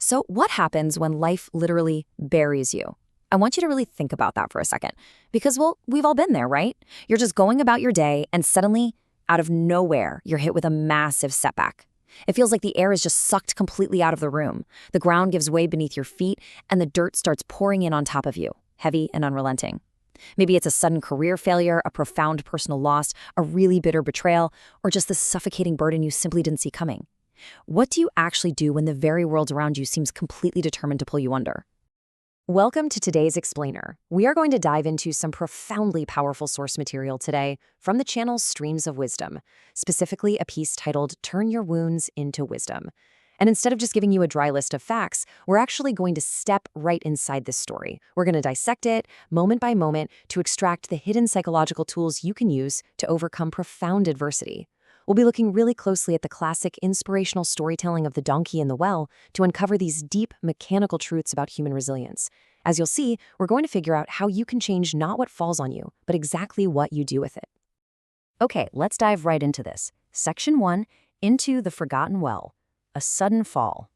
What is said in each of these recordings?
So what happens when life literally buries you? I want you to really think about that for a second. Because, well, we've all been there, right? You're just going about your day and suddenly, out of nowhere, you're hit with a massive setback. It feels like the air is just sucked completely out of the room. The ground gives way beneath your feet, and the dirt starts pouring in on top of you, heavy and unrelenting. Maybe it's a sudden career failure, a profound personal loss, a really bitter betrayal, or just this suffocating burden you simply didn't see coming. What do you actually do when the very world around you seems completely determined to pull you under? Welcome to today's Explainer. We are going to dive into some profoundly powerful source material today from the channel's Streams of Wisdom, specifically a piece titled Turn Your Wounds into Wisdom. And instead of just giving you a dry list of facts, we're actually going to step right inside this story. We're going to dissect it, moment by moment, to extract the hidden psychological tools you can use to overcome profound adversity. We'll be looking really closely at the classic inspirational storytelling of the donkey and the well to uncover these deep, mechanical truths about human resilience. As you'll see, we're going to figure out how you can change not what falls on you, but exactly what you do with it. Okay, let's dive right into this. Section 1, Into the Forgotten Well. A sudden fall.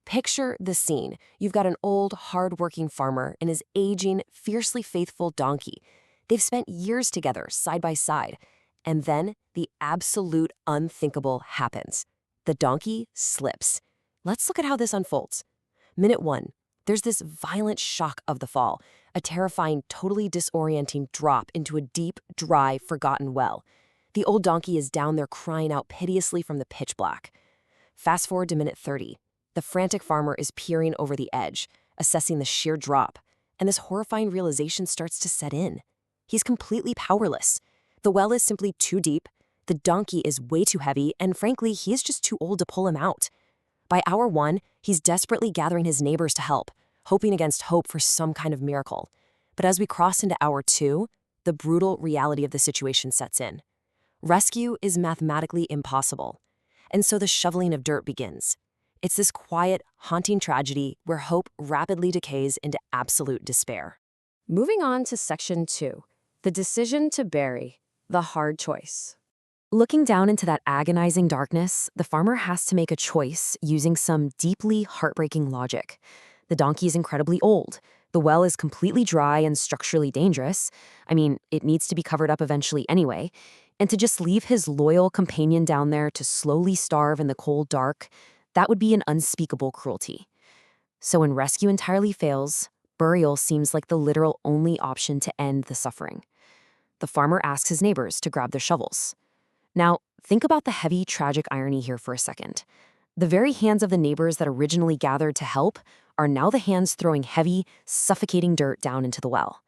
Picture the scene. You've got an old, hard-working farmer and his aging, fiercely faithful donkey. They've spent years together, side by side. And then the absolute unthinkable happens. The donkey slips. Let's look at how this unfolds. Minute 1. There's this violent shock of the fall, a terrifying, totally disorienting drop into a deep, dry, forgotten well. The old donkey is down there crying out piteously from the pitch black. Fast forward to minute 30. The frantic farmer is peering over the edge, assessing the sheer drop, and this horrifying realization starts to set in. He's completely powerless. The well is simply too deep, the donkey is way too heavy, and frankly, he is just too old to pull him out. By hour 1, he's desperately gathering his neighbors to help, hoping against hope for some kind of miracle. But as we cross into hour 2, the brutal reality of the situation sets in. Rescue is mathematically impossible. And so the shoveling of dirt begins. It's this quiet, haunting tragedy where hope rapidly decays into absolute despair. Moving on to Section 2, the decision to bury, the hard choice. Looking down into that agonizing darkness, the farmer has to make a choice using some deeply heartbreaking logic. The donkey is incredibly old. The well is completely dry and structurally dangerous. I mean, it needs to be covered up eventually anyway. And to just leave his loyal companion down there to slowly starve in the cold dark, that would be an unspeakable cruelty. So when rescue entirely fails, burial seems like the literal only option to end the suffering. The farmer asks his neighbors to grab their shovels. Now, think about the heavy, tragic irony here for a second. The very hands of the neighbors that originally gathered to help are now the hands throwing heavy, suffocating dirt down into the well.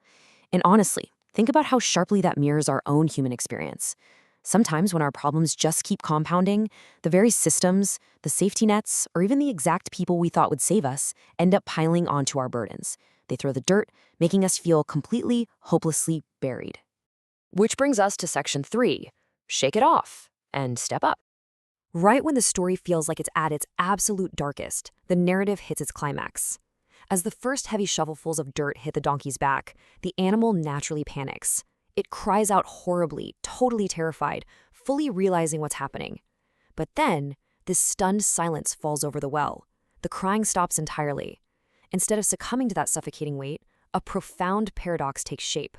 And honestly, think about how sharply that mirrors our own human experience. Sometimes when our problems just keep compounding, the very systems, the safety nets, or even the exact people we thought would save us end up piling onto our burdens. They throw the dirt, making us feel completely, hopelessly buried. Which brings us to Section 3, shake it off and step up. Right when the story feels like it's at its absolute darkest, the narrative hits its climax. As the first heavy shovelfuls of dirt hit the donkey's back, the animal naturally panics. It cries out horribly, totally terrified, fully realizing what's happening. But then, this stunned silence falls over the well. The crying stops entirely. Instead of succumbing to that suffocating weight, a profound paradox takes shape.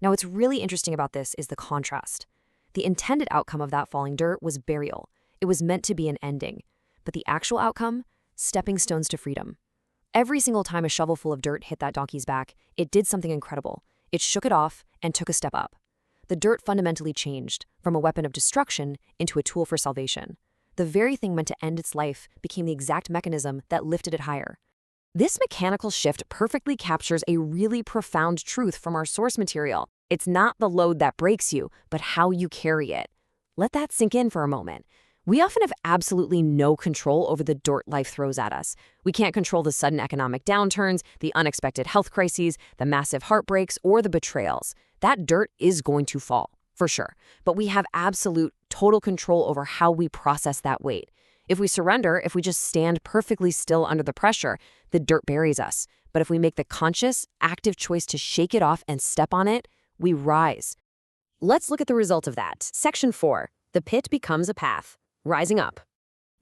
Now, what's really interesting about this is the contrast. The intended outcome of that falling dirt was burial. It was meant to be an ending. But the actual outcome? Stepping stones to freedom. Every single time a shovelful of dirt hit that donkey's back, it did something incredible. It shook it off and took a step up. The dirt fundamentally changed, from a weapon of destruction into a tool for salvation. The very thing meant to end its life became the exact mechanism that lifted it higher. This mechanical shift perfectly captures a really profound truth from our source material. It's not the load that breaks you, but how you carry it. Let that sink in for a moment. We often have absolutely no control over the dirt life throws at us. We can't control the sudden economic downturns, the unexpected health crises, the massive heartbreaks, or the betrayals. That dirt is going to fall, for sure. But we have absolute, total control over how we process that weight. If we surrender, if we just stand perfectly still under the pressure, the dirt buries us. But if we make the conscious, active choice to shake it off and step on it, we rise. Let's look at the result of that. Section 4. The pit becomes a path. Rising up.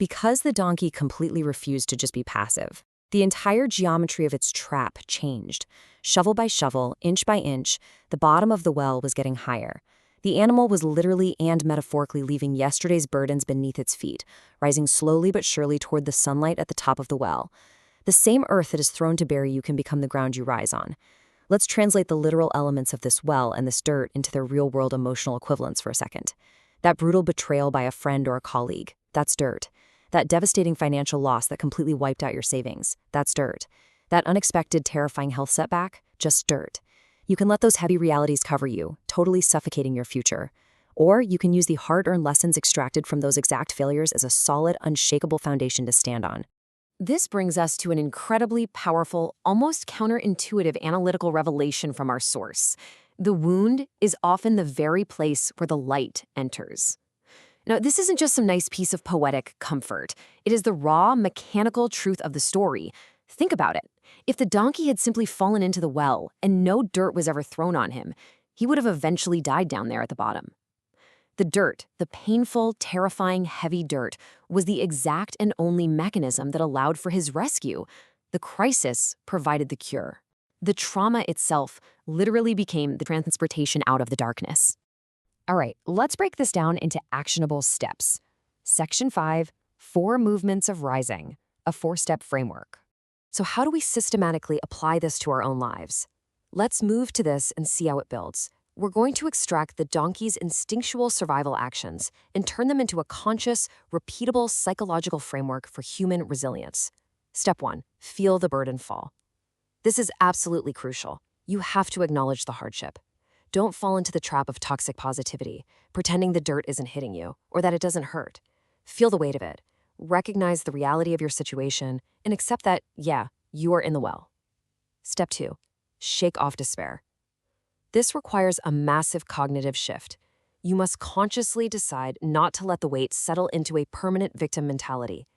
Because the donkey completely refused to just be passive, the entire geometry of its trap changed. Shovel by shovel, inch by inch, the bottom of the well was getting higher. The animal was literally and metaphorically leaving yesterday's burdens beneath its feet, rising slowly but surely toward the sunlight at the top of the well. The same earth that is thrown to bury you can become the ground you rise on. Let's translate the literal elements of this well and this dirt into their real-world emotional equivalents for a second. That brutal betrayal by a friend or a colleague, that's dirt. That devastating financial loss that completely wiped out your savings, that's dirt. That unexpected, terrifying health setback, just dirt. You can let those heavy realities cover you, totally suffocating your future. Or you can use the hard-earned lessons extracted from those exact failures as a solid, unshakable foundation to stand on. This brings us to an incredibly powerful, almost counterintuitive analytical revelation from our source. The wound is often the very place where the light enters. Now, this isn't just some nice piece of poetic comfort. It is the raw, mechanical truth of the story. Think about it. If the donkey had simply fallen into the well and no dirt was ever thrown on him, he would have eventually died down there at the bottom. The dirt, the painful, terrifying, heavy dirt, was the exact and only mechanism that allowed for his rescue. The crisis provided the cure. The trauma itself literally became the transportation out of the darkness. All right, let's break this down into actionable steps. Section 5, 4 movements of rising, a 4-step framework. So how do we systematically apply this to our own lives? Let's move to this and see how it builds. We're going to extract the donkey's instinctual survival actions and turn them into a conscious, repeatable psychological framework for human resilience. Step 1, feel the burden fall. This is absolutely crucial. You have to acknowledge the hardship. Don't fall into the trap of toxic positivity, pretending the dirt isn't hitting you or that it doesn't hurt. Feel the weight of it. Recognize the reality of your situation and accept that, yeah, you are in the well. Step 2, shake off despair. This requires a massive cognitive shift. You must consciously decide not to let the weight settle into a permanent victim mentality.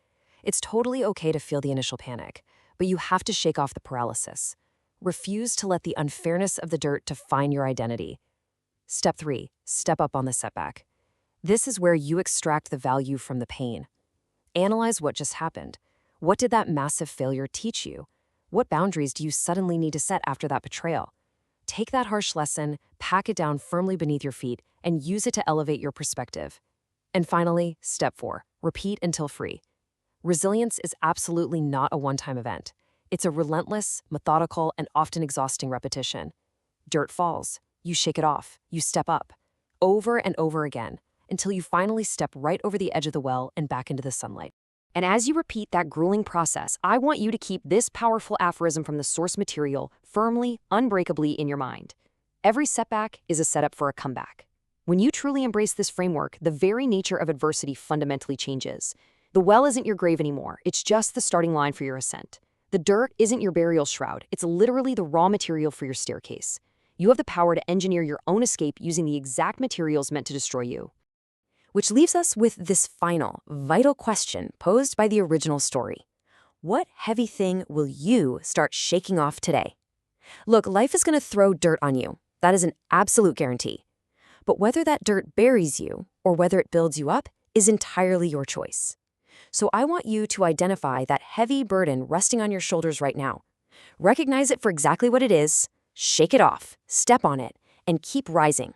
It's totally okay to feel the initial panic, but you have to shake off the paralysis. Refuse to let the unfairness of the dirt define your identity. Step 3, step up on the setback. This is where you extract the value from the pain. Analyze what just happened. What did that massive failure teach you? What boundaries do you suddenly need to set after that betrayal? Take that harsh lesson, pack it down firmly beneath your feet, and use it to elevate your perspective. And finally, step 4, repeat until free. Resilience is absolutely not a one-time event. It's a relentless, methodical, and often exhausting repetition. Dirt falls. You shake it off. You step up. Over and over again, until you finally step right over the edge of the well and back into the sunlight. And as you repeat that grueling process, I want you to keep this powerful aphorism from the source material firmly, unbreakably in your mind. Every setback is a setup for a comeback. When you truly embrace this framework, the very nature of adversity fundamentally changes. The well isn't your grave anymore. It's just the starting line for your ascent. The dirt isn't your burial shroud. It's literally the raw material for your staircase. You have the power to engineer your own escape using the exact materials meant to destroy you. Which leaves us with this final, vital question posed by the original story. What heavy thing will you start shaking off today? Look, life is going to throw dirt on you. That is an absolute guarantee. But whether that dirt buries you or whether it builds you up is entirely your choice. So I want you to identify that heavy burden resting on your shoulders right now. Recognize it for exactly what it is, shake it off, step on it, and keep rising.